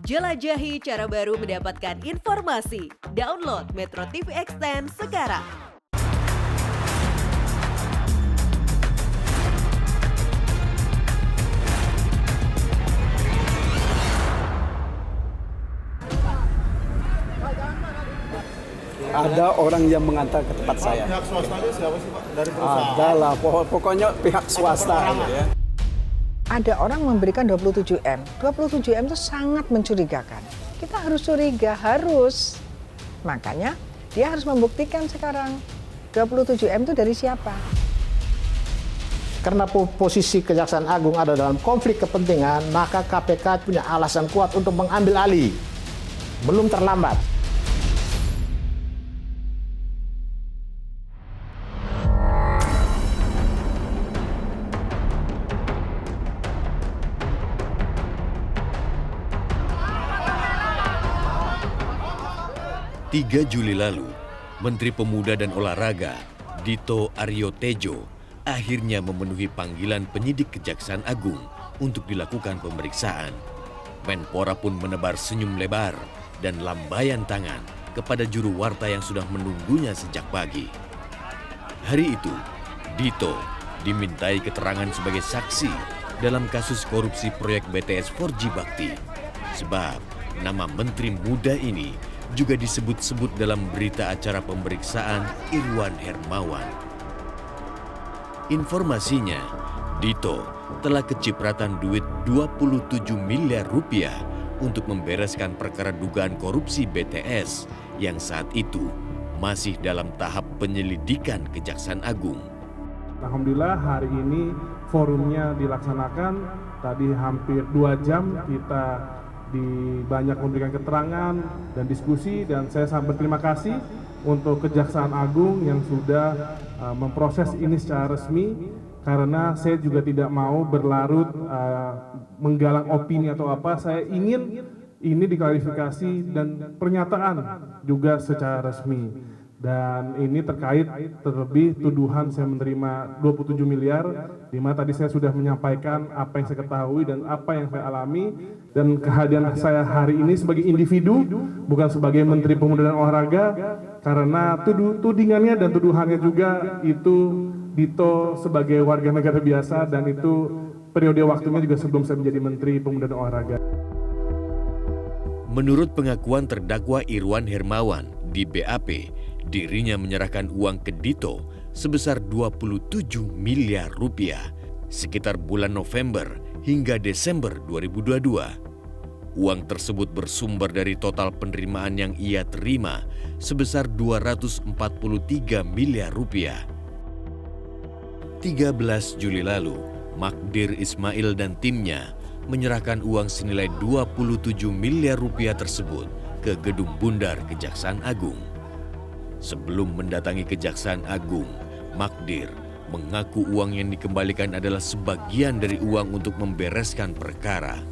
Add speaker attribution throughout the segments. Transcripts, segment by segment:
Speaker 1: Jelajahi cara baru mendapatkan informasi. Download Metro TV Extend sekarang.
Speaker 2: Ada orang yang mengantar ke tempat saya.
Speaker 3: Pihak swastanya siapa sih Pak? Dari perusahaan?
Speaker 2: Ada lah, pokoknya pihak swasta. Ya.
Speaker 4: Ada orang memberikan 27M. 27M itu sangat mencurigakan. Kita harus curiga, harus. Makanya dia harus membuktikan sekarang 27M itu dari siapa.
Speaker 5: Karena posisi Kejaksaan Agung ada dalam konflik kepentingan, maka KPK punya alasan kuat untuk mengambil alih. Belum terlambat.
Speaker 6: Juli lalu, Menteri Pemuda dan Olahraga Dito Aryo Tejo akhirnya memenuhi panggilan penyidik Kejaksaan Agung untuk dilakukan pemeriksaan. Menpora pun menebar senyum lebar dan lambaian tangan kepada juru warta yang sudah menunggunya sejak pagi. Hari itu, Dito dimintai keterangan sebagai saksi dalam kasus korupsi proyek BTS 4G Bakti. Sebab nama Menteri Muda ini juga disebut-sebut dalam berita acara pemeriksaan Irwan Hermawan. Informasinya, Dito telah kecipratan duit 27 miliar rupiah untuk membereskan perkara dugaan korupsi BTS yang saat itu masih dalam tahap penyelidikan Kejaksaan Agung.
Speaker 3: Alhamdulillah hari ini forumnya dilaksanakan. Tadi hampir 2 jam kita banyak memberikan keterangan dan diskusi, dan saya sangat berterima kasih untuk Kejaksaan Agung yang sudah memproses ini secara resmi, karena saya juga tidak mau berlarut menggalang opini atau apa. Saya ingin ini diklarifikasi dan pernyataan juga secara resmi. Dan ini terlebih tuduhan saya menerima 27 miliar, di mana tadi saya sudah menyampaikan apa yang saya ketahui dan apa yang saya alami. Dan kehadiran saya hari ini sebagai individu, bukan sebagai Menteri Pemuda dan Olahraga, karena tudingannya dan tuduhannya juga itu Dito sebagai warga negara biasa, dan itu periode waktunya juga sebelum saya menjadi Menteri Pemuda dan Olahraga.
Speaker 6: Menurut pengakuan terdakwa Irwan Hermawan di BAP, dirinya menyerahkan uang ke Dito sebesar 27 miliar rupiah sekitar bulan November hingga Desember 2022. Uang tersebut bersumber dari total penerimaan yang ia terima sebesar 243 miliar rupiah. 13 Juli lalu, Magdir Ismail dan timnya menyerahkan uang senilai 27 miliar rupiah tersebut ke Gedung Bundar Kejaksaan Agung. Sebelum mendatangi Kejaksaan Agung, Magdir mengaku uang yang dikembalikan adalah sebagian dari uang untuk membereskan perkara.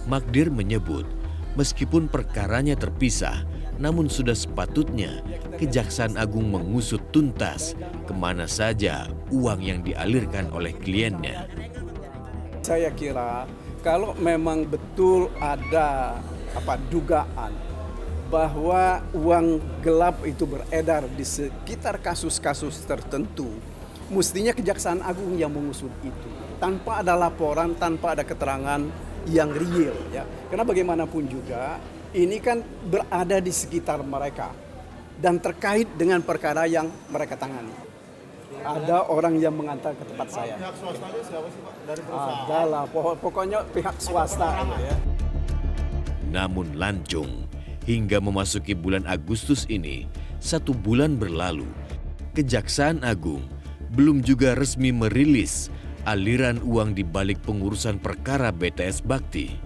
Speaker 6: Magdir menyebut, meskipun perkaranya terpisah, namun sudah sepatutnya Kejaksaan Agung mengusut tuntas kemana saja uang yang dialirkan oleh kliennya.
Speaker 2: Saya kira kalau memang betul ada dugaan bahwa uang gelap itu beredar di sekitar kasus-kasus tertentu, mestinya Kejaksaan Agung yang mengusut itu tanpa ada laporan, tanpa ada keterangan yang real, ya. Karena bagaimanapun juga ini kan berada di sekitar mereka dan terkait dengan perkara yang mereka tangani. Ada orang yang mengantar ke tempat saya.
Speaker 3: Pihak swastanya siapa sih Pak? Dari perusahaan?
Speaker 2: Ada lah, pokoknya pihak swasta. Ya.
Speaker 6: Namun lancung, hingga memasuki bulan Agustus ini, 1 bulan berlalu, Kejaksaan Agung belum juga resmi merilis aliran uang di balik pengurusan perkara BTS Bakti.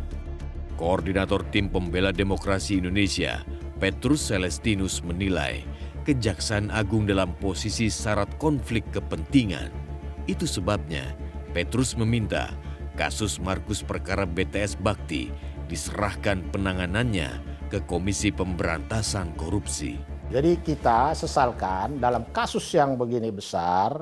Speaker 6: Koordinator Tim Pembela Demokrasi Indonesia, Petrus Celestinus menilai Kejaksaan Agung dalam posisi syarat konflik kepentingan. Itu sebabnya Petrus meminta kasus Markus perkara BTS Bakti diserahkan penanganannya ke Komisi Pemberantasan Korupsi.
Speaker 5: Jadi kita sesalkan dalam kasus yang begini besar,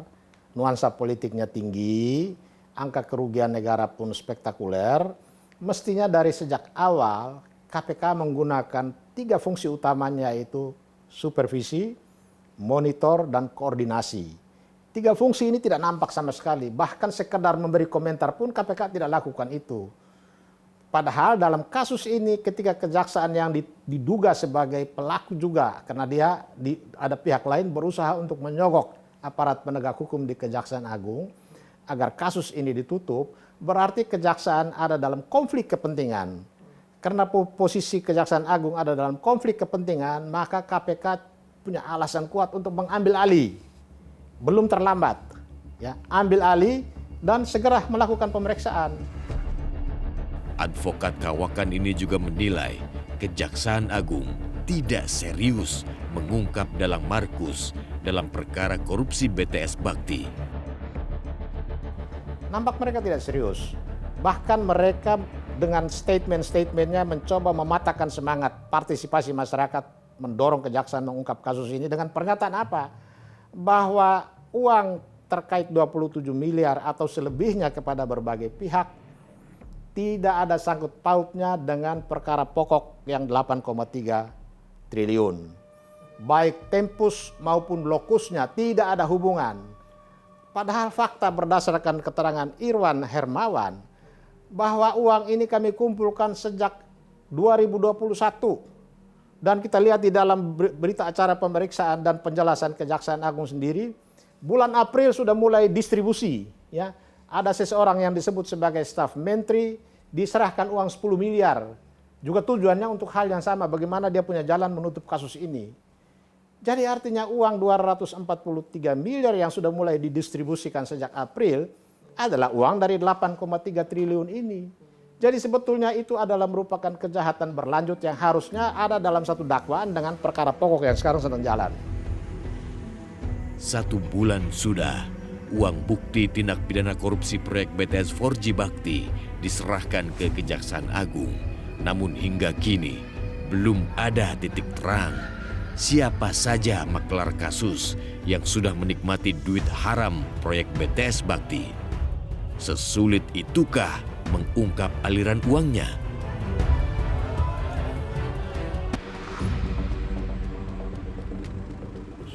Speaker 5: nuansa politiknya tinggi, angka kerugian negara pun spektakuler, mestinya dari sejak awal KPK menggunakan 3 fungsi utamanya, yaitu supervisi, monitor, dan koordinasi. 3 fungsi ini tidak nampak sama sekali. Bahkan sekedar memberi komentar pun KPK tidak lakukan itu. Padahal dalam kasus ini ketika kejaksaan yang diduga sebagai pelaku juga, karena ada pihak lain berusaha untuk menyogok aparat penegak hukum di Kejaksaan Agung agar kasus ini ditutup, berarti kejaksaan ada dalam konflik kepentingan. Karena posisi Kejaksaan Agung ada dalam konflik kepentingan, maka KPK punya alasan kuat untuk mengambil alih. Belum terlambat, ya, ambil alih dan segera melakukan pemeriksaan.
Speaker 6: Advokat kawakan ini juga menilai Kejaksaan Agung tidak serius mengungkap Dahlan Markus dalam perkara korupsi BTS Bakti.
Speaker 5: Nampak mereka tidak serius. Bahkan mereka dengan statement-statementnya mencoba mematahkan semangat partisipasi masyarakat mendorong kejaksaan mengungkap kasus ini dengan pernyataan apa? Bahwa uang terkait 27 miliar atau selebihnya kepada berbagai pihak tidak ada sangkut pautnya dengan perkara pokok yang 8,3 triliun. Baik tempus maupun lokusnya tidak ada hubungan. Padahal fakta berdasarkan keterangan Irwan Hermawan bahwa uang ini kami kumpulkan sejak 2021. Dan kita lihat di dalam berita acara pemeriksaan dan penjelasan Kejaksaan Agung sendiri, bulan April sudah mulai distribusi. Ya. Ada seseorang yang disebut sebagai staf menteri, diserahkan uang 10 miliar. Juga tujuannya untuk hal yang sama, bagaimana dia punya jalan menutup kasus ini. Jadi artinya uang 243 miliar yang sudah mulai didistribusikan sejak April adalah uang dari 8,3 triliun ini. Jadi sebetulnya itu adalah merupakan kejahatan berlanjut yang harusnya ada dalam satu dakwaan dengan perkara pokok yang sekarang sedang jalan.
Speaker 6: 1 bulan sudah, uang bukti tindak pidana korupsi proyek BTS 4G Bakti diserahkan ke Kejaksaan Agung. Namun hingga kini belum ada titik terang siapa saja maklar kasus yang sudah menikmati duit haram proyek BTS Bakti. Sesulit itukah mengungkap aliran uangnya?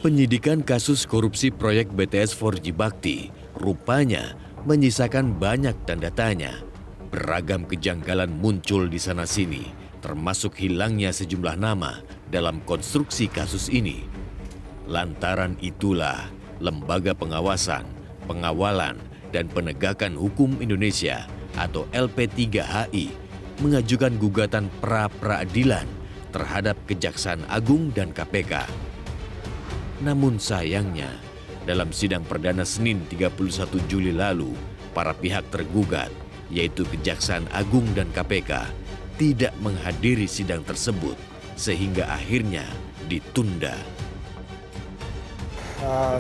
Speaker 6: Penyidikan kasus korupsi proyek BTS 4G Bakti rupanya menyisakan banyak tanda tanya. Beragam kejanggalan muncul di sana-sini, termasuk hilangnya sejumlah nama dalam konstruksi kasus ini. Lantaran itulah, Lembaga Pengawasan, Pengawalan, dan Penegakan Hukum Indonesia atau LP3HI mengajukan gugatan pra-peradilan terhadap Kejaksaan Agung dan KPK. Namun sayangnya, dalam sidang perdana Senin 31 Juli lalu, para pihak tergugat, yaitu Kejaksaan Agung dan KPK, tidak menghadiri sidang tersebut, sehingga akhirnya ditunda.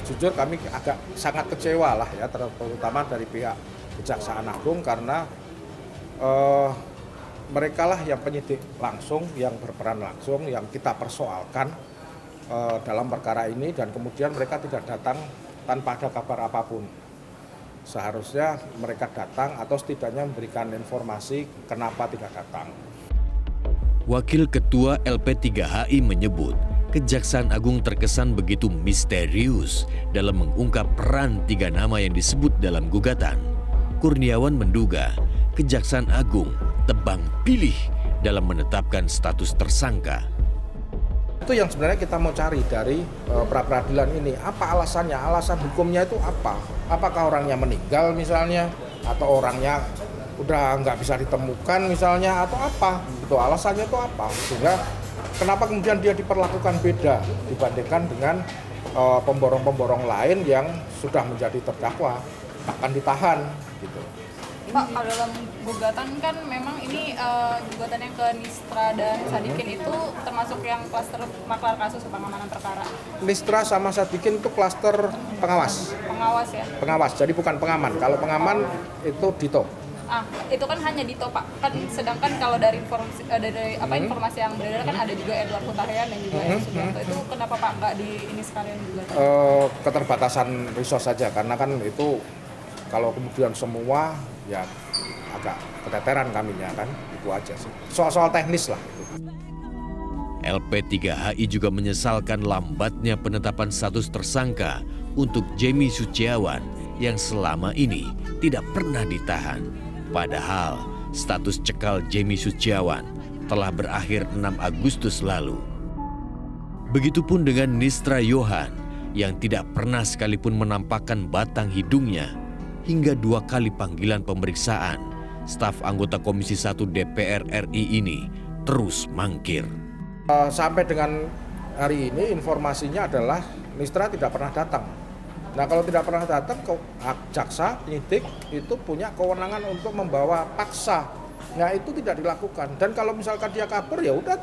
Speaker 7: Jujur kami agak sangat kecewa lah ya, terutama dari pihak Kejaksaan Agung karena mereka lah yang penyidik langsung, yang berperan langsung, yang kita persoalkan dalam perkara ini, dan kemudian mereka tidak datang tanpa ada kabar apapun. Seharusnya mereka datang atau setidaknya memberikan informasi kenapa tidak datang.
Speaker 6: Wakil Ketua LP3HI menyebut Kejaksaan Agung terkesan begitu misterius dalam mengungkap peran 3 nama yang disebut dalam gugatan. Kurniawan menduga Kejaksaan Agung tebang pilih dalam menetapkan status tersangka.
Speaker 7: Itu yang sebenarnya kita mau cari dari pra-peradilan ini. Apa alasannya? Alasan hukumnya itu apa? Apakah orangnya meninggal misalnya? Atau orangnya udah nggak bisa ditemukan misalnya? Atau apa? Itu alasannya itu apa? Sehingga kenapa kemudian dia diperlakukan beda dibandingkan dengan pemborong-pemborong lain yang sudah menjadi terdakwa, bahkan ditahan gitu.
Speaker 8: Pak, kalau dalam gugatan kan memang ini gugatan yang ke Nistra dan Sadikin itu termasuk yang klaster maklar kasus pengamanan perkara.
Speaker 7: Nistra sama Sadikin itu klaster pengawas.
Speaker 8: Pengawas ya?
Speaker 7: Pengawas, jadi bukan pengaman. Kalau pengaman itu Dito.
Speaker 8: Itu kan hanya Dito, Pak. Kan sedangkan kalau dari informasi yang beredar kan ada juga Edward Hutahian dan juga Sugianto. Itu kenapa Pak nggak di ini sekalian juga?
Speaker 7: Keterbatasan resource saja, karena kan itu kalau kemudian semua ya agak keteteran kaminya kan, itu aja sih. Soal teknis lah.
Speaker 6: LP3HI juga menyesalkan lambatnya penetapan status tersangka untuk Jemi Suciawan yang selama ini tidak pernah ditahan. Padahal status cekal Jemi Suciawan telah berakhir 6 Agustus lalu. Begitupun dengan Nistra Yohan yang tidak pernah sekalipun menampakkan batang hidungnya hingga 2 kali panggilan pemeriksaan. Staf anggota Komisi 1 DPR RI ini terus mangkir.
Speaker 7: Sampai dengan hari ini informasinya adalah Nistra tidak pernah datang. Nah kalau tidak pernah datang, jaksa, penyidik itu punya kewenangan untuk membawa paksa. Nah itu tidak dilakukan. Dan kalau misalkan dia kabur ya udah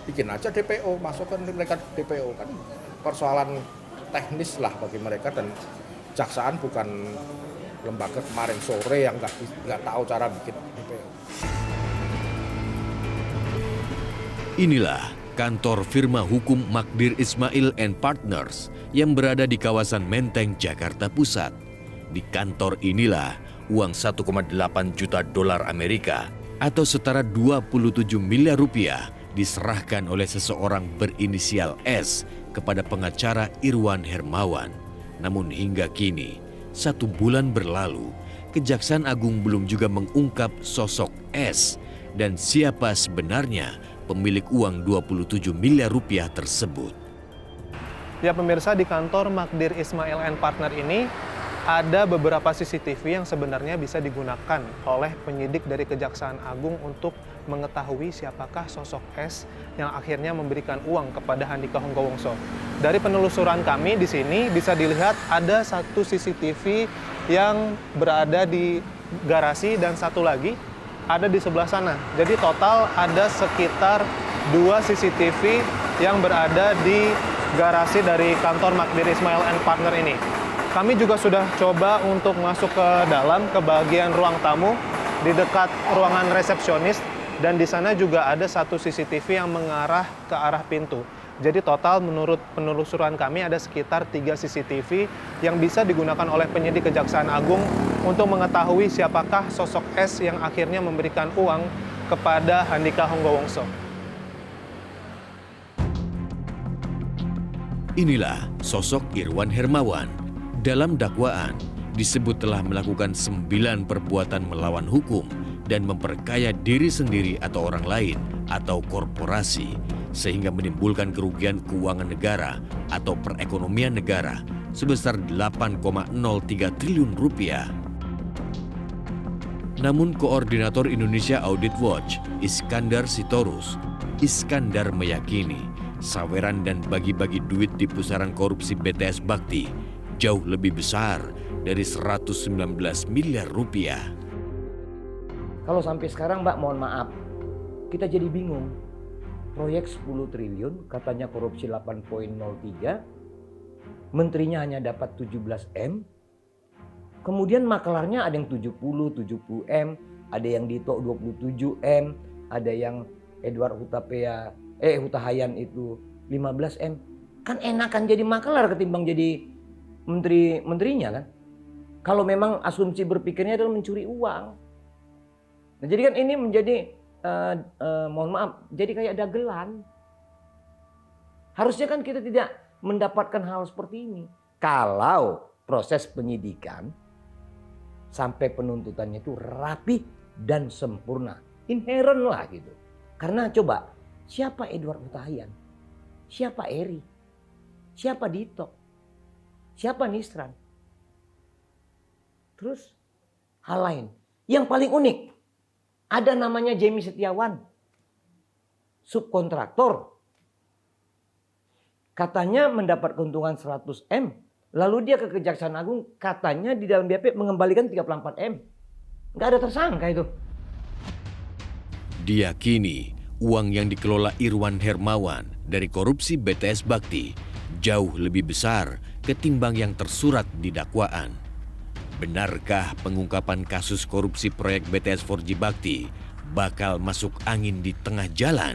Speaker 7: bikin aja DPO, masukkan mereka DPO, kan persoalan teknis lah bagi mereka, dan jaksaan bukan lembaga kemarin sore yang nggak tahu cara bikin DPO.
Speaker 6: Inilah kantor firma hukum Magdir Ismail and Partners yang berada di kawasan Menteng, Jakarta Pusat. Di kantor inilah uang 1,8 juta dolar Amerika atau setara 27 miliar rupiah diserahkan oleh seseorang berinisial S kepada pengacara Irwan Hermawan. Namun hingga kini, 1 bulan berlalu, Kejaksaan Agung belum juga mengungkap sosok S dan siapa sebenarnya pemilik uang 27 miliar rupiah tersebut.
Speaker 9: Ya pemirsa, di kantor Magdir Ismail and Partner ini ada beberapa CCTV yang sebenarnya bisa digunakan oleh penyidik dari Kejaksaan Agung untuk mengetahui siapakah sosok S yang akhirnya memberikan uang kepada Handika Honggowongso. Dari penelusuran kami di sini bisa dilihat ada 1 CCTV yang berada di garasi dan 1 lagi ada di sebelah sana. Jadi total ada sekitar 2 CCTV yang berada di garasi dari kantor Magdir Ismail and Partner ini. Kami juga sudah coba untuk masuk ke dalam, ke bagian ruang tamu di dekat ruangan resepsionis, dan di sana juga ada 1 CCTV yang mengarah ke arah pintu. Jadi total menurut penelusuran kami ada sekitar 3 CCTV yang bisa digunakan oleh penyidik Kejaksaan Agung untuk mengetahui siapakah sosok S yang akhirnya memberikan uang kepada Handika Honggowongso.
Speaker 6: Inilah sosok Irwan Hermawan. Dalam dakwaan disebut telah melakukan 9 perbuatan melawan hukum dan memperkaya diri sendiri atau orang lain atau korporasi sehingga menimbulkan kerugian keuangan negara atau perekonomian negara sebesar 8,03 triliun rupiah. Namun Koordinator Indonesia Audit Watch, Iskandar Sitorus, meyakini saweran dan bagi-bagi duit di pusaran korupsi BTS Bakti jauh lebih besar dari 119 miliar rupiah.
Speaker 10: Kalau sampai sekarang Mbak, mohon maaf, kita jadi bingung. Proyek 10 triliun, katanya korupsi 8,03, menterinya hanya dapat 17 M, kemudian makelarnya ada yang 70 M, ada yang Dito 27 M, ada yang Edward Hutahayan itu 15 M. Kan enakan jadi makelar ketimbang jadi menterinya kan. Kalau memang asumsi berpikirnya adalah mencuri uang. Nah, jadi kan ini menjadi mohon maaf, jadi kayak dagelan. Harusnya kan kita tidak mendapatkan hal seperti ini. Kalau proses penyidikan sampai penuntutannya itu rapi dan sempurna. Inherent lah gitu. Karena coba, siapa Edward Hutahayan? Siapa Eri? Siapa Dito? Siapa Nisran? Terus hal lain. Yang paling unik, ada namanya Jemi Setiawan, subkontraktor. Katanya mendapat keuntungan 100 M. Lalu dia ke Kejaksaan Agung, katanya di dalam BAP mengembalikan 34 M. Nggak ada tersangka itu.
Speaker 6: Diyakini uang yang dikelola Irwan Hermawan dari korupsi BTS Bakti jauh lebih besar ketimbang yang tersurat di dakwaan. Benarkah pengungkapan kasus korupsi proyek BTS 4G Bakti bakal masuk angin di tengah jalan?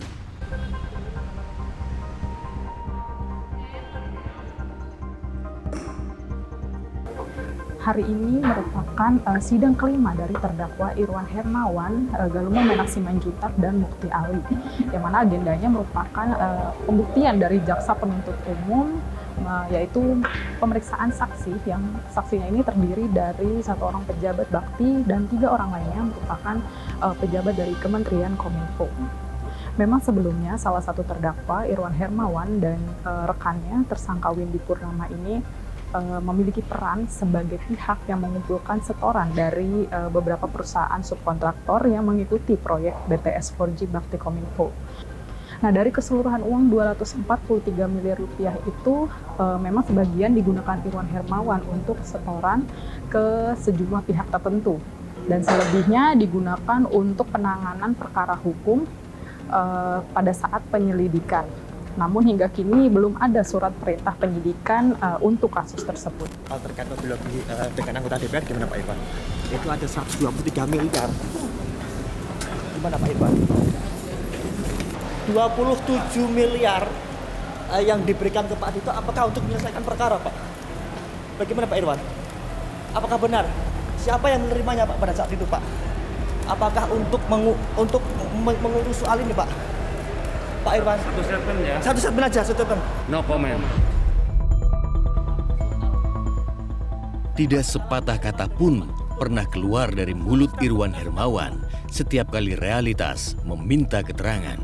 Speaker 11: hari ini merupakan sidang kelima dari terdakwa Irwan Hermawan, Galumo Menak Simanjuntak, dan Mukti Ali, yang mana agendanya merupakan pembuktian dari jaksa penuntut umum, yaitu pemeriksaan saksi, yang saksinya ini terdiri dari 1 orang pejabat bakti dan 3 orang lainnya merupakan pejabat dari Kementerian Kominfo. Memang sebelumnya salah satu terdakwa Irwan Hermawan dan rekannya tersangka Windy Purnama ini memiliki peran sebagai pihak yang mengumpulkan setoran dari beberapa perusahaan subkontraktor yang mengikuti proyek BTS 4G Bakti Kominfo. Nah, dari keseluruhan uang 243 miliar rupiah itu memang sebagian digunakan Irwan Hermawan untuk setoran ke sejumlah pihak tertentu, dan selebihnya digunakan untuk penanganan perkara hukum pada saat penyelidikan. Namun hingga kini belum ada surat perintah penyidikan untuk kasus tersebut.
Speaker 12: Terkait lobby dengan anggota DPR gimana Pak Irwan? Itu ada 123 miliar. Gimana Pak Irwan? 27 miliar yang diberikan ke Pak Dito, apakah untuk menyelesaikan perkara Pak? Bagaimana Pak Irwan? Apakah benar? Siapa yang menerimanya Pak pada saat itu Pak? Apakah untuk mengurus soal ini Pak? Pak Irwan. Satu statement ya. Satu statement aja, satu statement.
Speaker 6: No comment. Tidak sepatah kata pun pernah keluar dari mulut Irwan Hermawan setiap kali realitas meminta keterangan.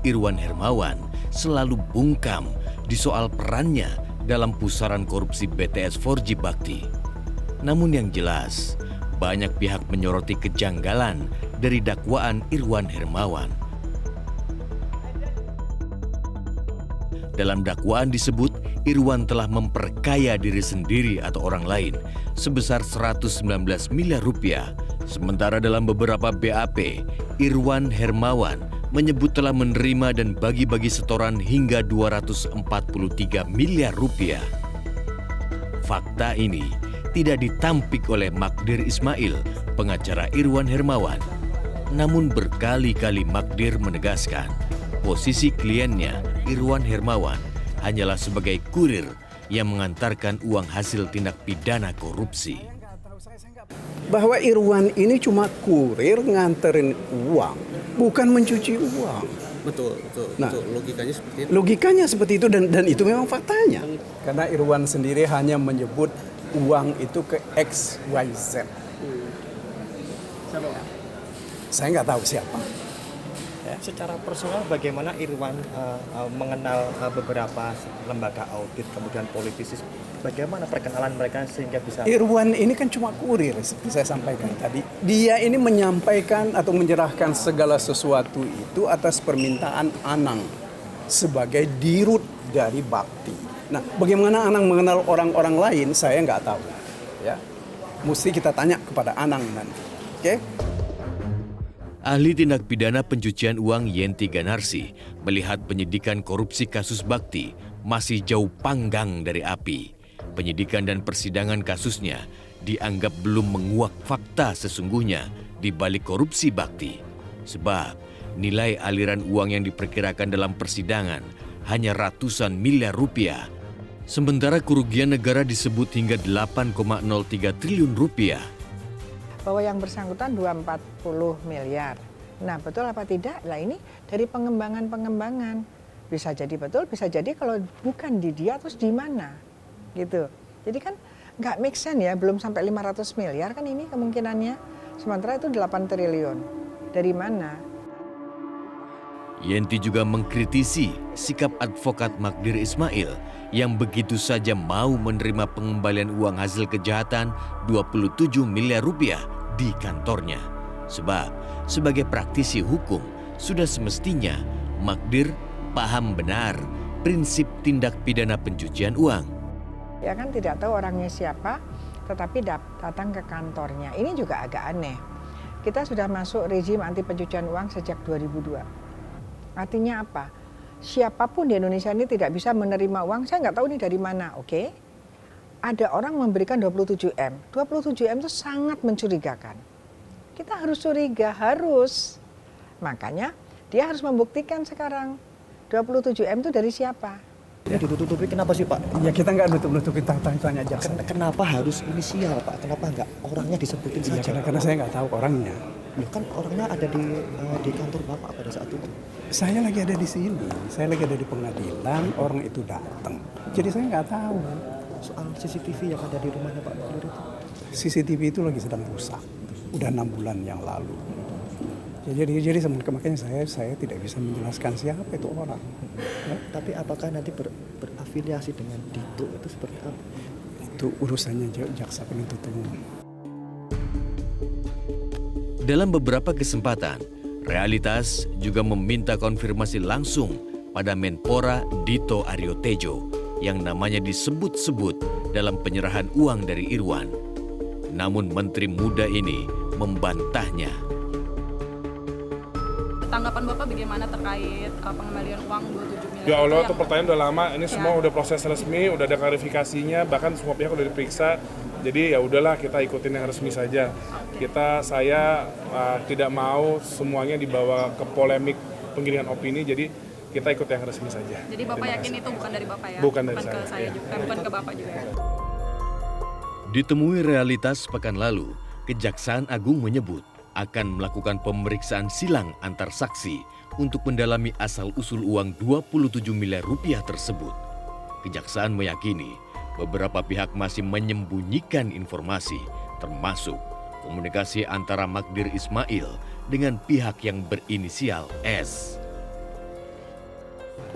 Speaker 6: Irwan Hermawan selalu bungkam di soal perannya dalam pusaran korupsi BTS 4G Bakti. Namun yang jelas, banyak pihak menyoroti kejanggalan dari dakwaan Irwan Hermawan. Dalam dakwaan disebut, Irwan telah memperkaya diri sendiri atau orang lain sebesar 119 miliar rupiah. Sementara dalam beberapa BAP, Irwan Hermawan menyebut telah menerima dan bagi-bagi setoran hingga 243 miliar rupiah. Fakta ini tidak ditampik oleh Magdir Ismail, pengacara Irwan Hermawan. Namun berkali-kali Magdir menegaskan, posisi kliennya Irwan Hermawan hanyalah sebagai kurir yang mengantarkan uang hasil tindak pidana korupsi.
Speaker 2: Bahwa Irwan ini cuma kurir nganterin uang, bukan mencuci uang.
Speaker 12: Betul.
Speaker 2: Nah,
Speaker 12: Logikanya seperti itu.
Speaker 2: Logikanya seperti itu dan itu memang faktanya. Karena Irwan sendiri hanya menyebut uang itu ke XYZ. Saya nggak tahu siapa.
Speaker 12: Secara personal bagaimana Irwan mengenal beberapa lembaga audit, kemudian politisi, bagaimana perkenalan mereka sehingga bisa...
Speaker 2: Irwan ini kan cuma kurir, seperti saya sampaikan tadi. Dia ini menyampaikan atau menyerahkan segala sesuatu itu atas permintaan Anang sebagai dirut dari Bakti. Nah, bagaimana Anang mengenal orang-orang lain, saya nggak tahu. Ya, mesti kita tanya kepada Anang nanti. Oke?
Speaker 6: Ahli tindak pidana pencucian uang Yenti Ganarsi melihat penyidikan korupsi kasus Bakti masih jauh panggang dari api. Penyidikan dan persidangan kasusnya dianggap belum menguak fakta sesungguhnya di balik korupsi Bakti. Sebab nilai aliran uang yang diperkirakan dalam persidangan hanya ratusan miliar rupiah. Sementara kerugian negara disebut hingga 8,03 triliun rupiah.
Speaker 4: Bahwa yang bersangkutan 240 miliar. Nah, betul apa tidak? Nah, ini dari pengembangan. Bisa jadi betul, bisa jadi kalau bukan di dia terus di mana. Gitu. Jadi kan nggak make sense ya, belum sampai 500 miliar kan ini kemungkinannya. Sementara itu 8 triliun. Dari mana?
Speaker 6: Yenti juga mengkritisi sikap advokat Magdir Ismail yang begitu saja mau menerima pengembalian uang hasil kejahatan 27 miliar rupiah di kantornya. Sebab sebagai praktisi hukum sudah semestinya Magdir paham benar prinsip tindak pidana pencucian uang.
Speaker 4: Ya kan tidak tahu orangnya siapa, tetapi datang ke kantornya. Ini juga agak aneh. Kita sudah masuk rezim anti pencucian uang sejak 2002. Artinya apa? Siapapun di Indonesia ini tidak bisa menerima uang, saya nggak tahu ini dari mana, oke? Ada orang memberikan 27M. 27M itu sangat mencurigakan. Kita harus curiga, harus. Makanya dia harus membuktikan sekarang 27M itu dari siapa.
Speaker 12: Ini ditutupi kenapa sih Pak?
Speaker 2: Ya kita nggak nutup-nutupin tanya jaksa.
Speaker 12: Kenapa harus inisial Pak? Kenapa nggak orangnya disebutin
Speaker 2: Ya,
Speaker 12: saja?
Speaker 2: karena saya nggak tahu orangnya.
Speaker 12: Loh, kan orangnya ada di kantor Bapak pada saat itu.
Speaker 2: Saya lagi ada di sini, saya lagi ada di pengadilan, orang itu datang. Jadi saya nggak tahu.
Speaker 12: Soal CCTV yang ada di rumahnya Pak Magdir itu.
Speaker 2: CCTV itu lagi sedang rusak, udah 6 bulan yang lalu. Ya, jadi makanya saya tidak bisa menjelaskan siapa itu orang. Ya.
Speaker 12: Tapi apakah nanti berafiliasi dengan Dito itu seperti apa?
Speaker 2: Itu urusannya jaksa penuntut umum.
Speaker 6: Dalam beberapa kesempatan, Realitas juga meminta konfirmasi langsung pada Menpora Dito Aryo Tejo yang namanya disebut-sebut dalam penyerahan uang dari Irwan. Namun Menteri Muda ini membantahnya.
Speaker 8: Tanggapan Bapak bagaimana terkait pengembalian uang 27 miliar?
Speaker 3: Ya Allah, itu pertanyaan udah lama. Ini semua udah proses resmi, udah ada klarifikasinya, bahkan semua pihak udah diperiksa. Jadi ya udahlah, kita ikutin yang resmi saja. Saya tidak mau semuanya dibawa ke polemik penggiringan opini. Jadi kita ikut yang resmi saja.
Speaker 8: Jadi Bapak yakin itu bukan dari Bapak ya?
Speaker 3: Bukan dari
Speaker 8: ke saya
Speaker 3: ya.
Speaker 8: juga, bukan ke Bapak juga ya?
Speaker 6: Ditemui Realitas pekan lalu, Kejaksaan Agung menyebut akan melakukan pemeriksaan silang antar saksi untuk mendalami asal-usul uang 27 miliar rupiah tersebut. Kejaksaan meyakini beberapa pihak masih menyembunyikan informasi, termasuk komunikasi antara Magdir Ismail dengan pihak yang berinisial S.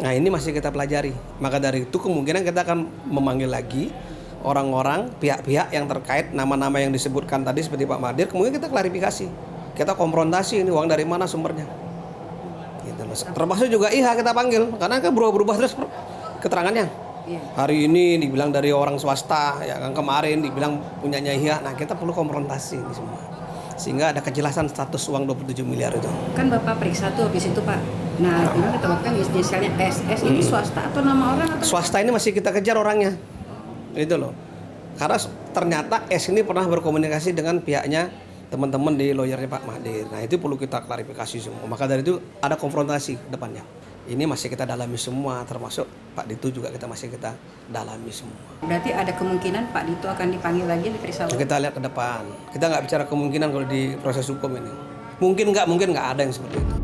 Speaker 13: Nah, ini masih kita pelajari. Maka dari itu kemungkinan kita akan memanggil lagi orang-orang, pihak-pihak yang terkait nama-nama yang disebutkan tadi seperti Pak Magdir, kemudian kita klarifikasi. Kita konfrontasi ini uang dari mana sumbernya. Gitu. Termasuk juga IHA kita panggil, karena kan berubah-ubah terus keterangannya. Hari ini dibilang dari orang swasta, ya kan kemarin dibilang punyanya IHA. Nah, kita perlu konfrontasi ini semua. Sehingga ada kejelasan status uang 27 miliar itu.
Speaker 14: Kan Bapak periksa tuh habis itu Pak. Nah, ini ditemukan inisialnya SS, ini swasta atau nama orang atau?
Speaker 13: Swasta ini masih kita kejar orangnya. Itu loh. Karena ternyata S ini pernah berkomunikasi dengan pihaknya teman-teman di lawyernya Pak Magdir. Nah, itu perlu kita klarifikasi semua. Maka dari itu ada konfrontasi ke depannya. Ini masih kita dalami semua, termasuk Pak Dito juga masih kita dalami semua.
Speaker 14: Berarti ada kemungkinan Pak Dito akan dipanggil lagi diperiksa?
Speaker 13: Kita lihat ke depan. Kita nggak bicara kemungkinan kalau di proses hukum ini. Mungkin nggak ada yang seperti itu.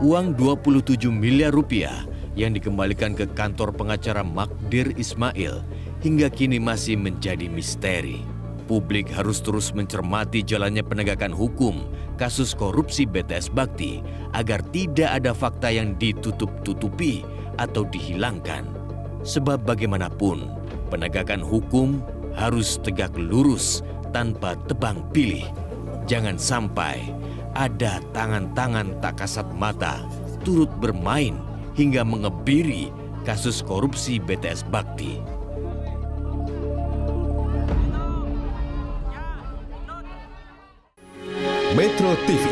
Speaker 6: Uang 27 miliar rupiah yang dikembalikan ke kantor pengacara Magdir Ismail hingga kini masih menjadi misteri. Publik harus terus mencermati jalannya penegakan hukum kasus korupsi BTS Bakti agar tidak ada fakta yang ditutup-tutupi atau dihilangkan. Sebab bagaimanapun, penegakan hukum harus tegak lurus tanpa tebang pilih. Jangan sampai ada tangan-tangan tak kasat mata turut bermain hingga mengebiri kasus korupsi BTS Bakti.
Speaker 15: Metro TV